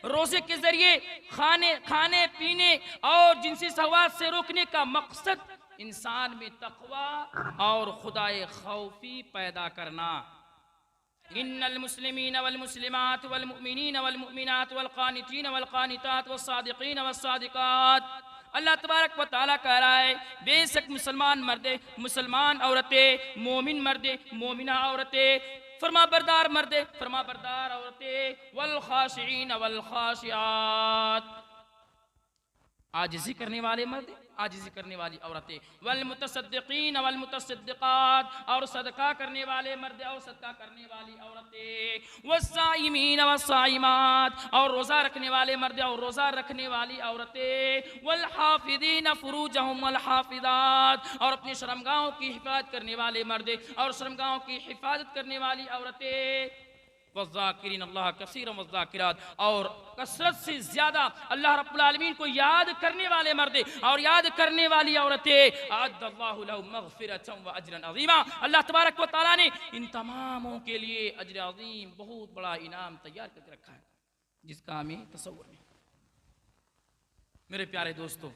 रोजे के जरिए खाने पीने और जिनसी सहवास से रोकने का मकसद इंसान में तकवा और खुदाए खौफी पैदा करना। इन्नल मुस्लिमीन वल मुस्लिमात वल मुमिनीन वल मुमिनात वल कानितीन वल कानितात वस सादिकीन वस सादिकात। अल्लाह तबारक व तआला कह रहा है, बेशक मुसलमान मर्दे, मुसलमान औरतें, मोमिन मर्दे, मोमिना औरतें, फरमाबरदार मर्दे, फरमाबरदार औरतें, वल खाशिईन वल खाशियात, आजिज़ी करने वाले मर्द, आजिज़ी करने वाली औरतें, वल मुतसद्दिकीन वल मुतसद्दिकात, और सदका करने वाले मर्द और सदका करने वाली औरतें, वस्साइमीन वस्साइमात, और रोज़ा रखने वाले मर्द और रोज़ा रखने वाली औरतें, वल हाफिदीन फुरूजहुम वल हाफिदात, और अपने शर्मगाहों की हिफाजत करने वाले मर्द और शर्मगाहों की हिफाजत करने वाली औरतें, वज़ाकिरीन अल्लाह कसीरन वज़ाकिरात, और कसरत से ज़्यादा अल्लाह रब्बुल आलमीन को याद करने वाले मर्द और याद करने वाली औरतें, अअद्दल्लाहु लहुम मग़फ़िरतन व अजरन अज़ीमा। अल्लाह तबारक व तआला ने इन तमामों के लिए अजर अज़ीम, बहुत बड़ा इनाम तैयार करके रखा है, जिसका हमें तसव्वुर नहीं। मेरे प्यारे दोस्तों,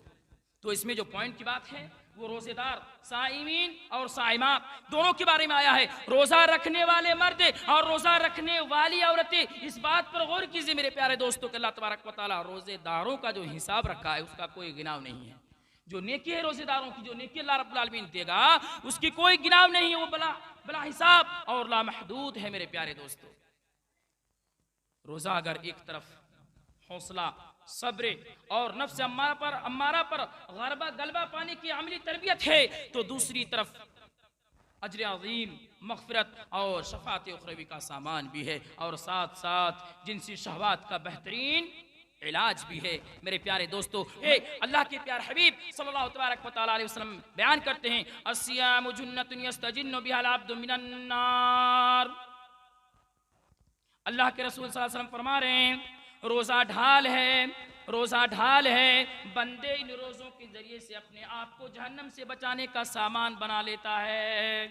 तो इसमें जो पॉइंट की बात है वो रोजेदार, साइमीन और साइमात दोनों के बारे में आया है। रोजा रखने वाले मर्द और रोजा रखने वाली औरतें, इस बात पर गौर कीजिए मेरे प्यारे दोस्तों कि अल्लाह तबारक व तआला रोजेदारों का जो हिसाब रखा है उसका कोई गिनाव नहीं है। जो नेकी है रोजेदारों की, जो नेकी अल्लाह रब्बुल आलमीन देगा उसकी कोई गिनाव नहीं है, वो बला बला हिसाब और लामहदूद है। मेरे प्यारे दोस्तों, रोजा अगर एक तरफ हौसला, सब्र और नफ्स अम्मारा पर गलबा पाने की अमली तरबियत है, तो दूसरी तरफ अजर अज़ीम, मग़फ़िरत और शफ़ाअत उख़रवी का सामान भी है, और साथ साथ जिनसी शहवात का बेहतरीन इलाज भी है। मेरे प्यारे दोस्तों, अल्लाह के प्यारे हबीब सल्लल्लाहु तबारक व तआला अलैहि वसल्लम बयान करते हैं, अस्सियामु जुन्नतुन यस्तजिन्नु बिहल अब्दु मिनन नार। अल्लाह के रसूल सल्लल्लाहु अलैहि वसल्लम फरमा रहे हैं, रोज़ा ढाल है, रोज़ा ढाल है, बंदे इन रोज़ों के जरिए से अपने आप को जहन्नम से बचाने का सामान बना लेता है।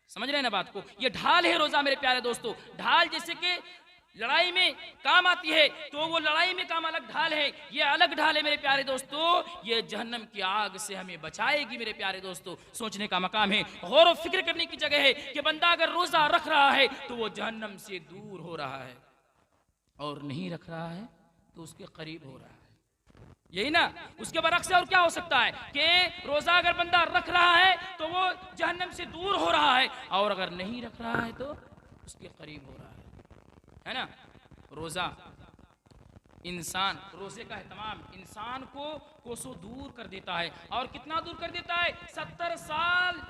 समझ रहे हैं ना बात को? ये ढाल है रोज़ा मेरे प्यारे दोस्तों। ढाल जैसे कि लड़ाई में काम आती है, तो वो लड़ाई में काम अलग ढाल है, ये अलग ढाल है मेरे प्यारे दोस्तों। ये जहन्नम की आग से हमें बचाएगी मेरे प्यारे दोस्तों। सोचने का मकाम है, गौर व फिक्र करने की जगह है कि बंदा अगर रोज़ा रख रहा है तो वो जहन्नम से दूर हो रहा है, और नहीं रख रहा है तो उसके करीब हो रहा है। यही ना, उसके बरक्स और क्या हो सकता है कि रोजा अगर बंदा रख रहा है तो वो जहन्नम से दूर हो रहा है, और अगर नहीं रख रहा है तो उसके करीब हो रहा है ना। रोजा इंसान, रोजे का एहतमाम इंसान को कोसों दूर कर देता है, और कितना दूर कर देता है? 70 साल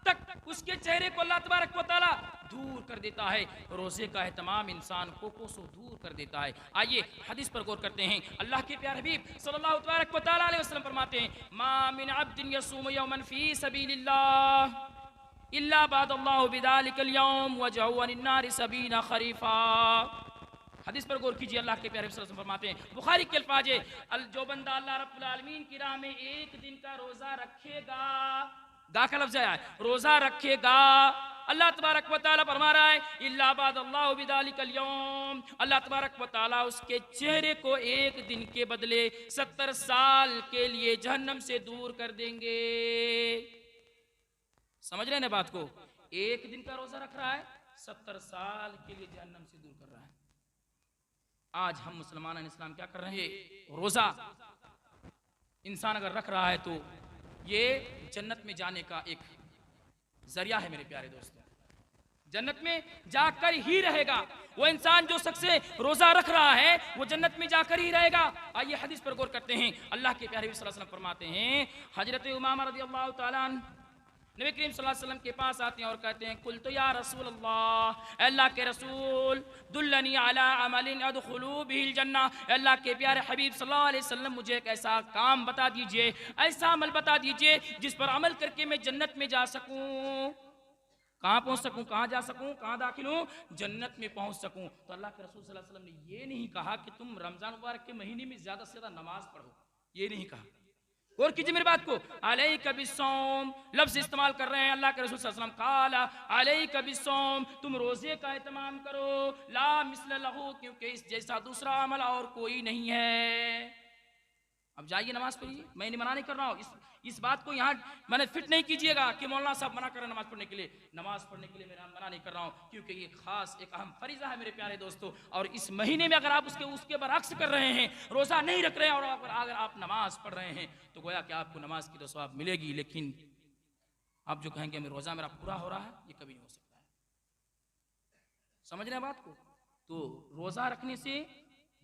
तक उसके चेहरे को अल्लाह तबारक व तआला दूर कर देता है। रोजे का एहतमाम इंसान को कोसों दूर कर देता है। आइए हदीस पर गौर करते हैं। अल्लाह के प्यारे हबीब सल्लल्लाहु तबारक व तआला अलैहि वसल्लम फरमाते हैं, मा मिन अब्दिन यसूमु यौमन फी सबीलिल्लाह इल्ला बअदल्लाहु बिदालिकल यौम वजहु अनिन नारि सबीना खरीफा। हदीस पर गौर कीजिए। अल्लाह के प्यारे सल्लल्लाहु अलैहि वसल्लम फरमाते हैं, बुखारी के अल्फाज है, जो बंदा अल्लाह रब्बुल आलमीन की राह में एक दिन का रोजा रखेगा, गा का लफ्ज़ है, रोजा रखेगा, अल्लाह तबारक व तआला फरमा रहा है, इल्ला बअदल्लाहु बिदालिकल यौम, अल्लाह तबारक व तआला उसके चेहरे को एक दिन के बदले 70 साल के लिए जहन्नम से दूर कर देंगे। समझ रहे हैं बात को? एक दिन का रोजा रख रहा है, 70 साल के लिए जहन्नम से दूर कर रहा है। आज हम मुसलमान इस्लाम क्या कर रहे हैं? रोजा इंसान अगर रख रहा है तो ये जन्नत में जाने का एक जरिया है मेरे प्यारे दोस्तों। जन्नत में जाकर ही रहेगा वो इंसान, जो शख्स रोजा रख रहा है वो जन्नत में जाकर ही रहेगा। आइए हदीस पर गौर करते हैं। अल्लाह के प्यारे सल्लल्लाहु अलैहि वसल्लम फरमाते हैं, हजरत उमामा रज़ियल्लाहु तआला अन्हु नबी करीम सल्लल्लाहु अलैहि वसल्लम के पास आते हैं और कहते हैं, कुल तो या रसूल अल्लाह, अल्लाह के रसूल, दुल्लनी अला अमलिन अदखुलू बिहिल जन्ना, अल्लाह के प्यारे हबीब सल्लल्लाहु अलैहि वसल्लम मुझे एक ऐसा काम बता दीजिए, ऐसा अमल बता दीजिए जिस पर अमल करके मैं जन्नत में जा सकूं। कहाँ पहुँच सकूं, कहाँ जा सकूं, कहाँ दाखिल हूँ? जन्नत में पहुँच सकूं। तो अल्लाह के रसूल सल्लल्लाहु अलैहि वसल्लम ने ये नहीं कहा कि तुम रमजान मुबारक के महीने में ज़्यादा से ज़्यादा नमाज पढ़ो, ये नहीं कहा। गौर कीजिए मेरी बात को। अलैका बिस्सौम लफ्ज इस्तेमाल कर रहे हैं अल्लाह के रसूल सल्लल्लाहु अलैहि वसल्लम, काला अलैका बिस्सौम, तुम रोजे का एहतमाम करो, ला मिस्ल लहू, क्योंकि इस जैसा दूसरा अमल और कोई नहीं है। अब जाइए नमाज पढ़िए, मैं नहीं मना नहीं कर रहा हूँ, इस बात को यहाँ मैंने फिट नहीं कीजिएगा कि मौलाना साहब मना कर रहे हैं नमाज पढ़ने के लिए। नमाज पढ़ने के लिए मैं मना नहीं कर रहा हूँ, क्योंकि ये खास एक अहम फरीजा है मेरे प्यारे दोस्तों। और इस महीने में अगर आप उसके बरअक्स कर रहे हैं, रोजा नहीं रख रहे हैं, और अगर आप नमाज पढ़ रहे हैं, तो गोया कि आपको नमाज की तो सवाब मिलेगी, लेकिन आप जो कहेंगे मैं रोजा मेरा पूरा हो रहा है, ये कभी नहीं हो सकता है। समझ रहे हैं बात को? तो रोजा रखने से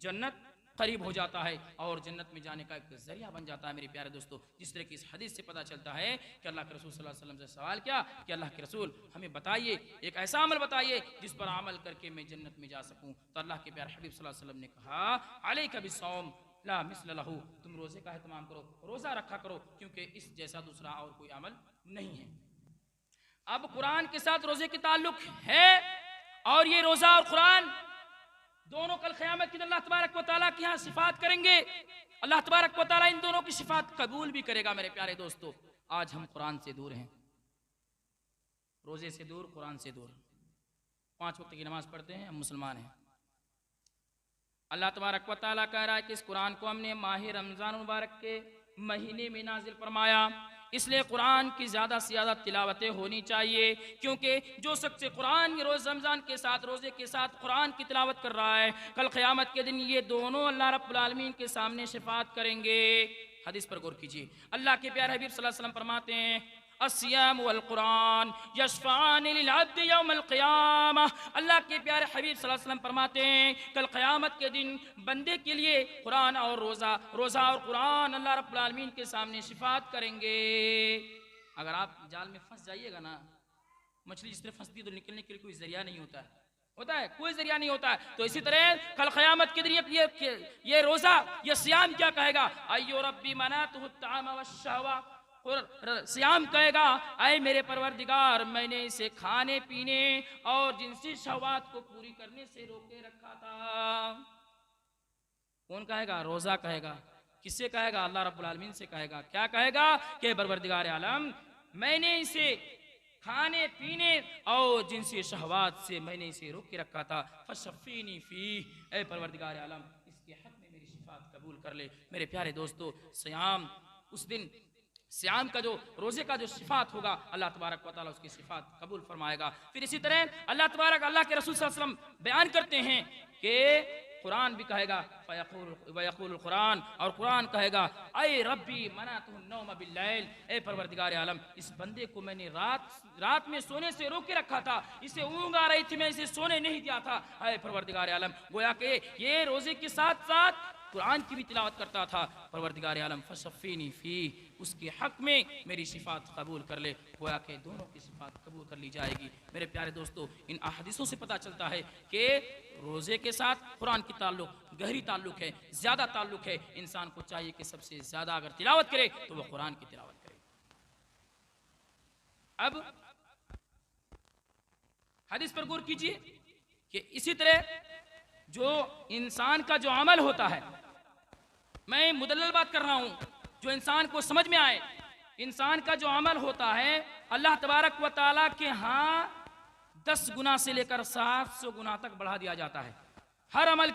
जन्नत करीब हो जाता है और जन्नत में जाने का एक जरिया बन जाता है मेरे प्यारे दोस्तों। जिस तरह की इस हदीस से पता चलता है कि अल्लाह के रसूल सल्लल्लाहु अलैहि वसल्लम से सवाल किया कि अल्लाह के रसूल हमें बताइए, एक ऐसा अमल बताइए जिस पर अमल करके मैं जन्नत में जा सकूं। तो अल्लाह के प्यारे हबीब सल्लल्लाहु अलैहि वसल्लम ने कहा, अलैका बिस्सौम ला मिस्ल लहू, तुम रोजे का एहतमाम करो, रोजा रखा करो, क्योंकि इस जैसा दूसरा और कोई अमल नहीं है। अब कुरान के साथ रोजे की ताल्लुक है, और ये रोजा और कुरान दोनों कल क़यामत के दिन अल्लाह तबारक व तआला की यहाँ सिफात करेंगे। अल्लाह तबारक व तआला इन दोनों की सिफात कबूल भी करेगा मेरे प्यारे दोस्तों। आज हम कुरान से दूर हैं, रोजे से दूर, कुरान से दूर, 5 वक्त की नमाज पढ़ते हैं, हम मुसलमान हैं। अल्लाह तबारक व तआला कह रहा है कि इस कुरान को हमने माह रमज़ान मुबारक के महीने में नाजिल फरमाया, इसलिए कुरान की ज़्यादा से ज़्यादा तिलावतें होनी चाहिए, क्योंकि जो शख्स कुरान रोज़ रमज़ान के साथ, रोज़े के साथ कुरान की तिलावत कर रहा है, कल क़यामत के दिन ये दोनों अल्लाह रब्बुल आलमीन के सामने शफ़ाअत करेंगे। हदीस पर गौर कीजिए, अल्लाह के प्यारे हबीब सल्लल्लाहु अलैहि वसल्लम फरमाते हैं, अस्सियाम वल कुरान यशफ़ाअन लिल अब्द यौमल क़ियामह। अल्लाह के प्यारे हबीब सल्लल्लाहु अलैहि वसल्लम फरमाते हैं, कल क़यामत के दिन बंदे के लिए कुरान और रोज़ा और कुरान अल्लाह रब्बुल आलमीन के सामने शिफात करेंगे। अगर आप जाल में फंस जाइएगा ना, मछली जिस तरह फंसती तो निकलने के लिए कोई जरिया नहीं होता है, कोई जरिया नहीं होता है। तो इसी तरह कल क़यामत के दिन ये रोज़ा, ये सियाम क्या कहेगा, अय्यो रब्बी मनातुहु अत्ताम वश्शहवा, सियाम कहेगा, ऐ मेरे परवरदिगार, मैंने इसे खाने पीने और जिनसी शहवात को पूरी करने से रोके रखा था। कौन कहेगा? रोजा कहेगा। किससे कहेगा? अल्लाह रब्बुल आलमीन से कहेगा। क्या कहेगा कि परवरदिगार आलम, मैंने इसे खाने पीने और जिनसी शहवात से मैंने इसे रोक के रखा था, फशफ़ीनी फी, ऐ परवरदिगार आलम, इसके हक में मेरी शिफात कबूल कर ले। मेरे प्यारे दोस्तों, सियाम, उस दिन सियाम का जो रोजे का जो सिफात होगा, अल्लाह तबारक व तआला उसकी सिफात कबूल फरमाएगा। फिर इसी तरह अल्लाह के रसूल सल्लल्लाहु अलैहि वसल्लम बयान करते हैं कि कुरान भी कहेगा, वयक़ूल कुरान, और कुरान कहेगा, ऐ रब्बी मनातुहु नौम बिल्लैल, ऐ परवरदिगार आलम, इस बंदे को मैंने रात में सोने से रोक के रखा था, इसे ऊँग आ रही थी, मैं इसे सोने नहीं दिया था। ऐ परवरदिगार आलम, गोया कि ये रोजे के साथ साथ कुरान की भी तिलावत करता था। परवरदिगार आलम फशफ़ीनी फी, उसके हक में मेरी सिफात कबूल कर ले। गोया के दोनों की सिफात कबूल कर ली जाएगी। मेरे प्यारे दोस्तों, इन अहदीसों से पता चलता है कि रोज़े के साथ कुरान की ताल्लुक गहरी ताल्लुक है, ज़्यादा ताल्लुक है। इंसान को चाहिए कि सबसे ज़्यादा अगर तिलावत करे तो वह कुरान की तिलावत करे। अब हदीस पर गौर कीजिए कि इसी तरह जो इंसान का जो अमल होता है, मैं मुदल्लल बात कर रहा हूं, जो इंसान को समझ में आए, इंसान का जो अमल होता है अल्लाह तबारक व तआला के यहाँ 10 गुना से लेकर 700 गुना तक बढ़ा दिया जाता है। हर अमल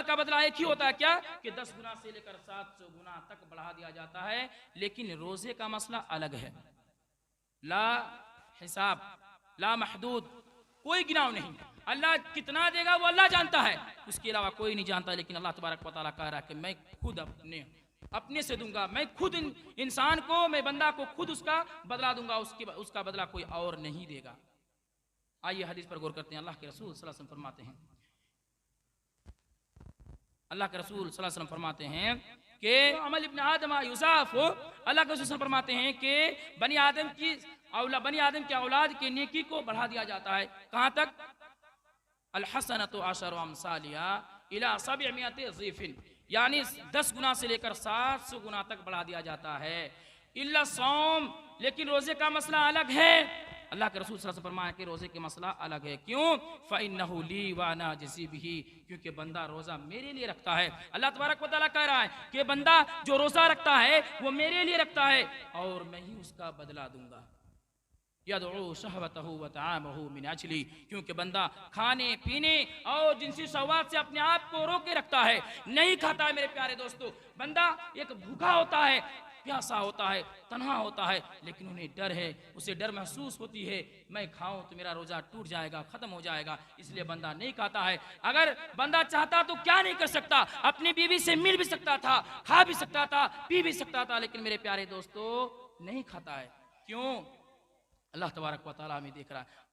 का बदला एक ही होता है, क्या कि 10 गुना से लेकर 700 गुना तक बढ़ा दिया जाता है। लेकिन रोजे का मसला अलग है, ला हिसाब ला महदूद, कोई गिनाव नहीं। अल्लाह कितना देगा वो अल्लाह जानता है, उसके अलावा कोई नहीं जानता। लेकिन अल्लाह तबारक व तआला कह रहा है कि मैं खुद अपने से दूंगा, मैं खुद इंसान को, मैं बंदा को खुद उसका बदला दूंगा, उसका बदला कोई और नहीं देगा। आइए हदीस पर गौर करते हैं। अल्लाह के रसूल सल्लल्लाहु अलैहि वसल्लम फरमाते हैं, कि अमल इब्न आदम युज़ाफ, अल्लाह के रसूल फरमाते हैं कि बनी आदम की औलाद की नेकी को बढ़ा दिया जाता है। कहाँ तक? अल-हसनतु अशरु अमसालिहा इला 700 ज़ीफ़िन, यानी 10 गुना से लेकर 700 गुना तक बढ़ा दिया जाता है। इल्ला सौम, लेकिन रोजे का मसला अलग है। अल्लाह के रसूल सल्लल्लाहु अलैहि वसल्लम फरमाया कि रोज़े के मसला अलग है। क्यों? फ़इन्नहु ली व अना अजज़ी बिही, क्योंकि बंदा रोज़ा मेरे लिए रखता है। अल्लाह तबारक व तआला कह रहा है कि बंदा जो रोज़ा रखता है वो मेरे लिए रखता है और मैं ही उसका बदला दूंगा। यदउ शहवतहु व तआमहु मिन अजली, क्योंकि बंदा खाने पीने और जिनसी शहवात से अपने आप को रोके रखता है, नहीं खाता है। मेरे प्यारे दोस्तों, बंदा एक भूखा होता है, प्यासा होता है, तन्हा होता है, लेकिन उन्हें डर है, उसे डर महसूस होती है, मैं खाऊं तो मेरा रोजा टूट जाएगा, खत्म हो जाएगा, इसलिए बंदा नहीं खाता है। अगर बंदा चाहता तो क्या नहीं कर सकता, अपनी बीवी से मिल भी सकता था, खा भी सकता था, पी भी सकता था, लेकिन मेरे प्यारे दोस्तों नहीं खाता है। क्यों? अल्लाह तबारक व तआला हमें देख रहा है।